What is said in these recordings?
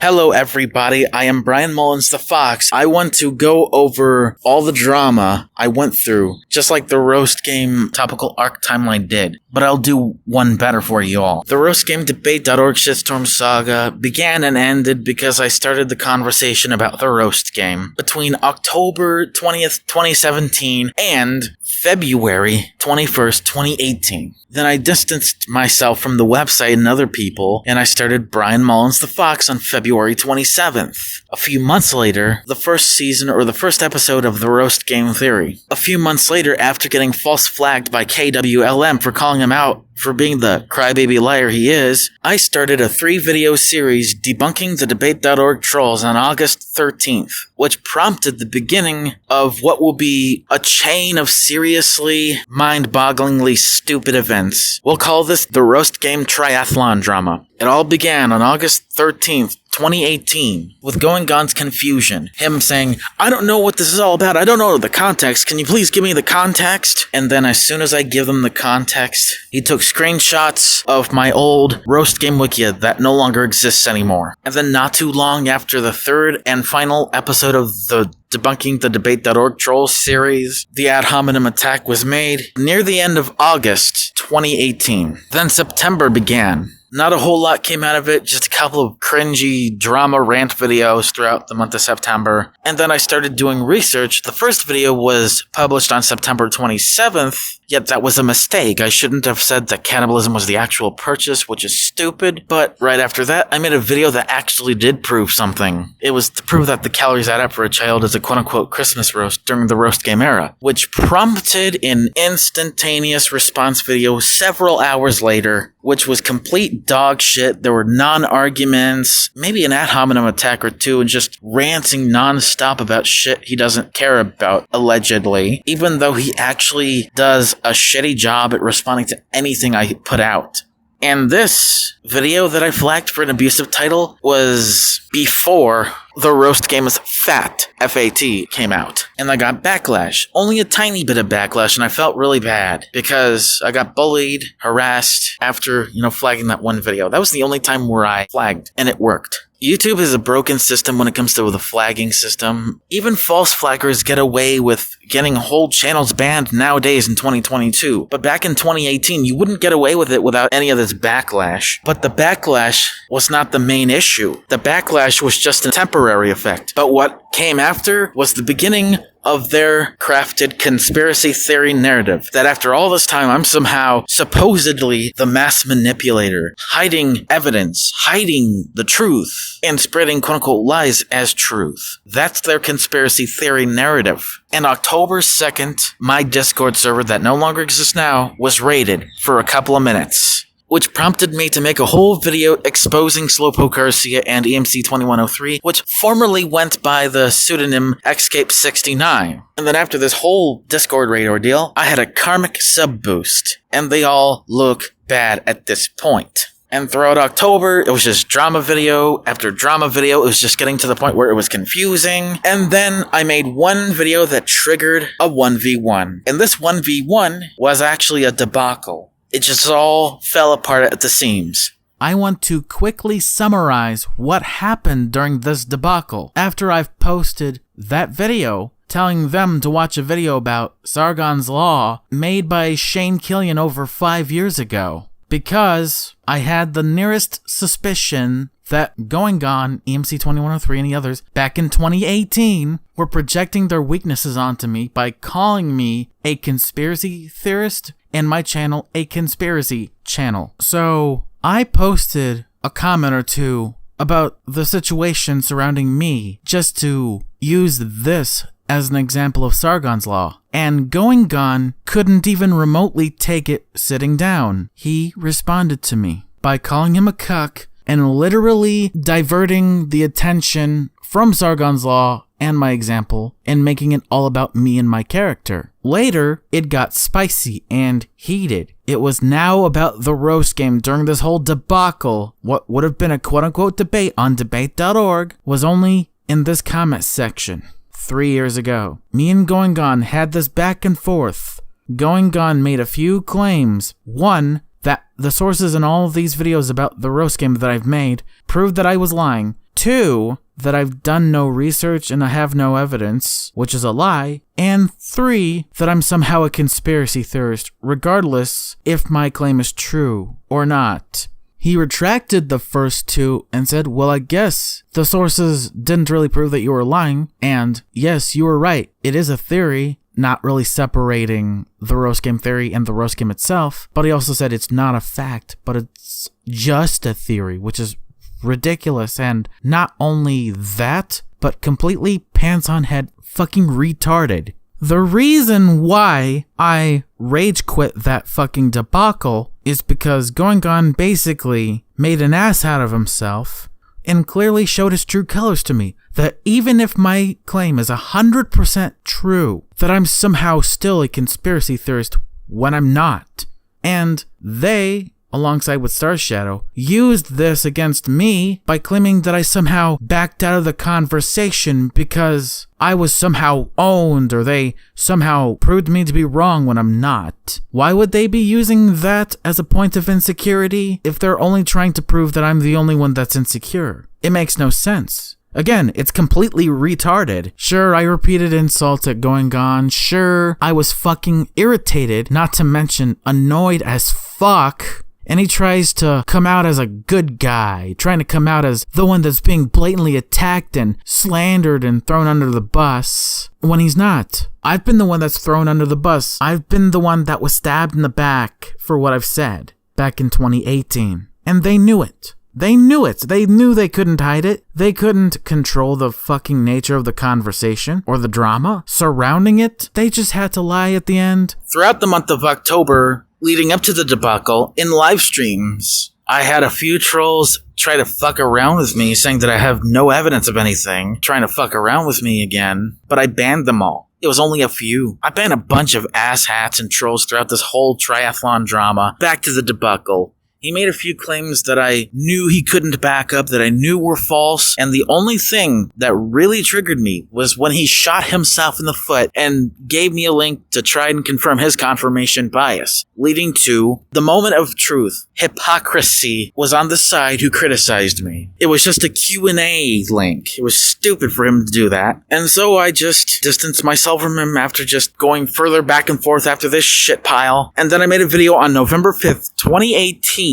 Hello everybody, I am Brian Mullins the Fox. I want to go over all the drama I went through, just like the Roast Game Topical Arc timeline did. But I'll do one better for you all. The Roast Game Debate.org Shitstorm Saga began and ended because I started the conversation about the Roast Game between October 20th, 2017 and February 21st, 2018. Then I distanced myself from the website and other people, and I started Brian Mullins the Fox on February 27th. A few months later, the first season or the first episode of the Roast Game Theory. A few months later, after getting false flagged by KWLM for calling him out for being the crybaby liar he is, I started a 3-video series debunking the Debate.org trolls on August 13th, which prompted the beginning of what will be a chain of seriously, mind-bogglingly stupid events. We'll call this the Roast Game Triathlon Drama. It all began on August 13th, 2018, with Going Gon's confusion. Him saying, I don't know what this is all about. I don't know the context. Can you please give me the context? And then as soon as I give him the context, he took screenshots of my old Roast Game Wikia that no longer exists anymore. And then not too long after the third and final episode of the Debunking the Debate.org Trolls series, the ad hominem attack was made near the end of August 2018. Then September began. Not a whole lot came out of it, just a couple of cringy drama rant videos throughout the month of September. And then I started doing research. The first video was published on September 27th, yet that was a mistake. I shouldn't have said that cannibalism was the actual purchase, which is stupid. But right after that, I made a video that actually did prove something. It was to prove that the calories add up for a child is a quote-unquote Christmas roast during the roast game era, which prompted an instantaneous response video several hours later, which was complete dog shit. There were non-arguments, maybe an ad hominem attack or two, and just ranting non-stop about shit he doesn't care about, allegedly, even though he actually does a shitty job at responding to anything I put out. And this video that I flagged for an abusive title was before the Roast Game's FAT, F-A-T, came out. And I got backlash. Only a tiny bit of backlash, and I felt really bad because I got bullied, harassed after, flagging that one video. That was the only time where I flagged, and it worked. YouTube is a broken system when it comes to the flagging system. Even false flaggers get away with getting whole channels banned nowadays in 2022. But back in 2018, you wouldn't get away with it without any of this backlash. But the backlash was not the main issue. The backlash was just a temporary effect. But what came after was the beginning of their crafted conspiracy theory narrative, that after all this time, I'm somehow supposedly the mass manipulator, hiding evidence, hiding the truth, and spreading quote-unquote lies as truth. That's their conspiracy theory narrative. And October 2nd, my Discord server that no longer exists now was raided for a couple of minutes, which prompted me to make a whole video exposing Slowpoke Garcia and EMC2103, which formerly went by the pseudonym Xscape69. And then after this whole Discord raid ordeal, I had a karmic sub boost, and they all look bad at this point. And throughout October, it was just drama video after drama video. It was just getting to the point where it was confusing. And then I made one video that triggered a 1v1. And this 1v1 was actually a debacle. It just all fell apart at the seams. I want to quickly summarize what happened during this debacle after I've posted that video telling them to watch a video about Sargon's Law made by Shane Killian over 5 years ago. Because I had the nearest suspicion that Going Gon, EMC2103, and the others back in 2018 were projecting their weaknesses onto me by calling me a conspiracy theorist and my channel a conspiracy channel. So I posted a comment or two about the situation surrounding me just to use this as an example of Sargon's Law. And Going Gon couldn't even remotely take it sitting down. He responded to me by calling him a cuck and literally diverting the attention from Sargon's Law and my example and making it all about me and my character. Later, it got spicy and heated. It was now about the roast game. During this whole debacle, what would have been a quote-unquote debate on debate.org was only in this comment section. 3 years ago, me and Going Gon had this back and forth. Going Gon made a few claims. One, that the sources in all of these videos about the roast game that I've made proved that I was lying. 2, that I've done no research and I have no evidence, which is a lie, and 3, that I'm somehow a conspiracy theorist, regardless if my claim is true or not. He retracted the first 2 and said, well, I guess the sources didn't really prove that you were lying, and yes, you were right, it is a theory, not really separating the roast game theory and the roast game itself, but he also said it's not a fact, but it's just a theory, which is ridiculous, and not only that, but completely pants on head fucking retarded. The reason why I rage quit that fucking debacle is because Going On basically made an ass out of himself and clearly showed his true colors to me. That even if my claim is 100% true, that I'm somehow still a conspiracy theorist when I'm not. And they, alongside with Star Shadow, used this against me by claiming that I somehow backed out of the conversation because I was somehow owned or they somehow proved me to be wrong when I'm not. Why would they be using that as a point of insecurity if they're only trying to prove that I'm the only one that's insecure? It makes no sense. Again, it's completely retarded. Sure, I repeated insults at Going On. Sure, I was fucking irritated, not to mention annoyed as fuck. And he tries to come out as a good guy, trying to come out as the one that's being blatantly attacked and slandered and thrown under the bus, when he's not. I've been the one that's thrown under the bus. I've been the one that was stabbed in the back for what I've said back in 2018. And they knew it. They knew it. They knew they couldn't hide it. They couldn't control the fucking nature of the conversation or the drama surrounding it. They just had to lie at the end. Throughout the month of October, leading up to the debacle, in live streams, I had a few trolls try to fuck around with me, saying that I have no evidence of anything, trying to fuck around with me again, but I banned them all. It was only a few. I banned a bunch of asshats and trolls throughout this whole triathlon drama. Back to the debacle. He made a few claims that I knew he couldn't back up, that I knew were false, and the only thing that really triggered me was when he shot himself in the foot and gave me a link to try and confirm his confirmation bias, leading to the moment of truth. Hypocrisy was on the side who criticized me. It was just a Q&A link. It was stupid for him to do that, and so I just distanced myself from him after just going further back and forth after this shit pile, and then I made a video on November 5th, 2018,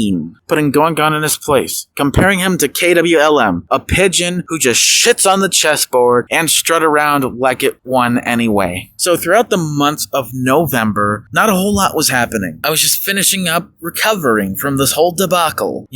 putting Going On in his place, comparing him to KWLM, a pigeon who just shits on the chessboard and strut around like it won anyway. So throughout the month of November, not a whole lot was happening. I was just finishing up recovering from this whole debacle,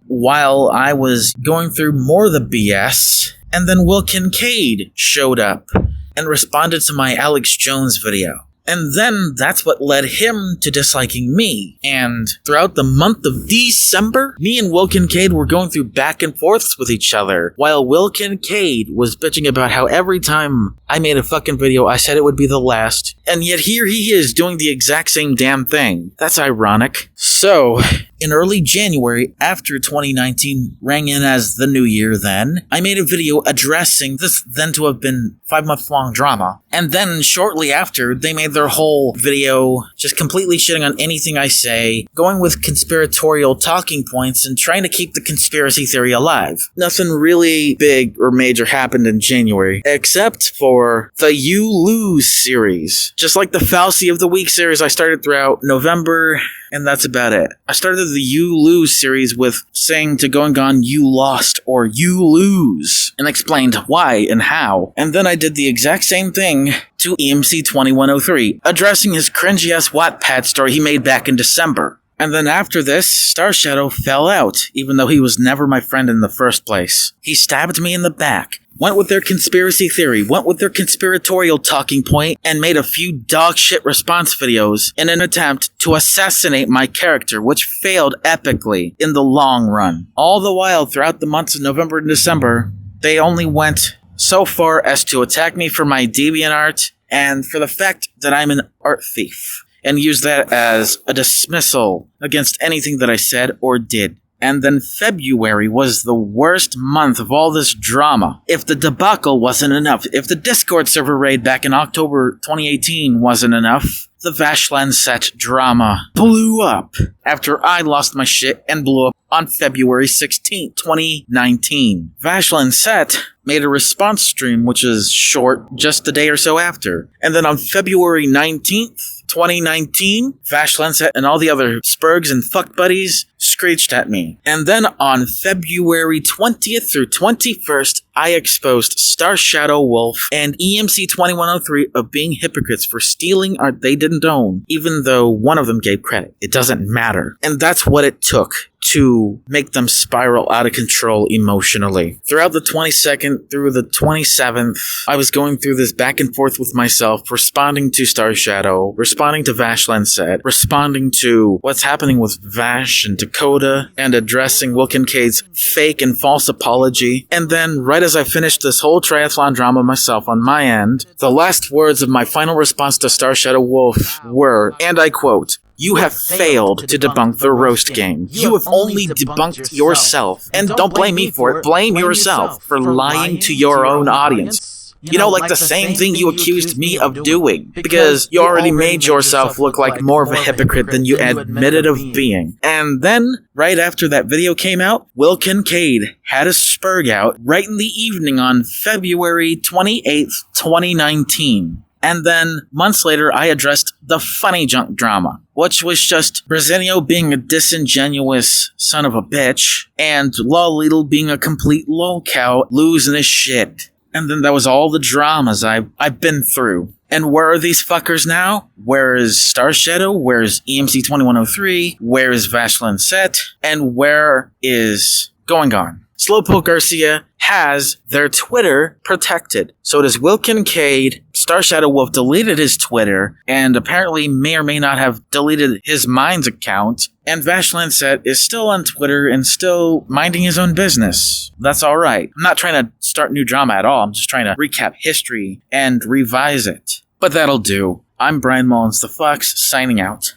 while I was going through more of the BS, and then Will Kincaid showed up and responded to my Alex Jones video. And then that's what led him to disliking me. And throughout the month of December, me and Will Kincaid were going through back and forths with each other, while Will Kincaid was bitching about how every time I made a fucking video, I said it would be the last. And yet here he is doing the exact same damn thing. That's ironic. So, in early January, after 2019 rang in as the new year then, I made a video addressing this then to have been 5-month-long drama. And then shortly after, they made their whole video just completely shitting on anything I say, going with conspiratorial talking points and trying to keep the conspiracy theory alive. Nothing really big or major happened in January, except for the You Lose series. Just like the Fallacy of the Week series I started throughout November, and that's about it. I started the You Lose series with saying to Going On, you lost or you lose, and explained why and how. And then I did the exact same thing to EMC 2103, addressing his cringy-ass Wattpad story he made back in December. And then after this, Star Shadow fell out, even though he was never my friend in the first place. He stabbed me in the back, went with their conspiracy theory, went with their conspiratorial talking point, and made a few dog shit response videos in an attempt to assassinate my character, which failed epically in the long run. All the while, throughout the months of November and December, they only went so far as to attack me for my DeviantArt and for the fact that I'm an art thief, and use that as a dismissal against anything that I said or did. And then February was the worst month of all this drama. If the debacle wasn't enough, if the Discord server raid back in October 2018 wasn't enough, the Vashland set drama blew up after I lost my shit and blew up on February 16th, 2019. Vashland set made a response stream, which is short, just a day or so after. And then on February 19th, 2019, Vashland set and all the other spurgs and fuck buddies screeched at me. And then on February 20th through 21st, I exposed Star Shadow Wolf and EMC 2103 of being hypocrites for stealing art they didn't own, even though one of them gave credit. It doesn't matter. And that's what it took to make them spiral out of control emotionally. Throughout the 22nd through the 27th, I was going through this back and forth with myself, responding to Star Shadow, responding to Vashland set, responding to what's happening with Vash and Dakota, and addressing Will Kincaid's fake and false apology. And then, right as I finished this whole triathlon drama myself on my end, the last words of my final response to Star Shadow Wolf were, and I quote, "You have failed to debunk the roast game. You have only debunked yourself. And don't blame me for it. Blame yourself for lying to your own audience. You know, like the same thing you accused me of doing, because you already made yourself look like more of a hypocrite than you admitted of being." And then, right after that video came out, Will Kincaid had a spurg out right in the evening on February 28th, 2019. And then, months later, I addressed the funny junk drama, which was just Brazenio being a disingenuous son of a bitch, and Lolittle being a complete lolcow, losing his shit. And then that was all the dramas I've been through. And where are these fuckers now? Where is Star Shadow? Where is EMC 2103? Where is Vashland Set? And where is Going On? Slowpoke Garcia has their Twitter protected. So does Will Kincaid. Star Shadow Wolf deleted his Twitter, and apparently may or may not have deleted his Minds account. And Vashland Set is still on Twitter and still minding his own business. That's alright. I'm not trying to start new drama at all. I'm just trying to recap history and revise it. But that'll do. I'm Brian Mullins the Fox, signing out.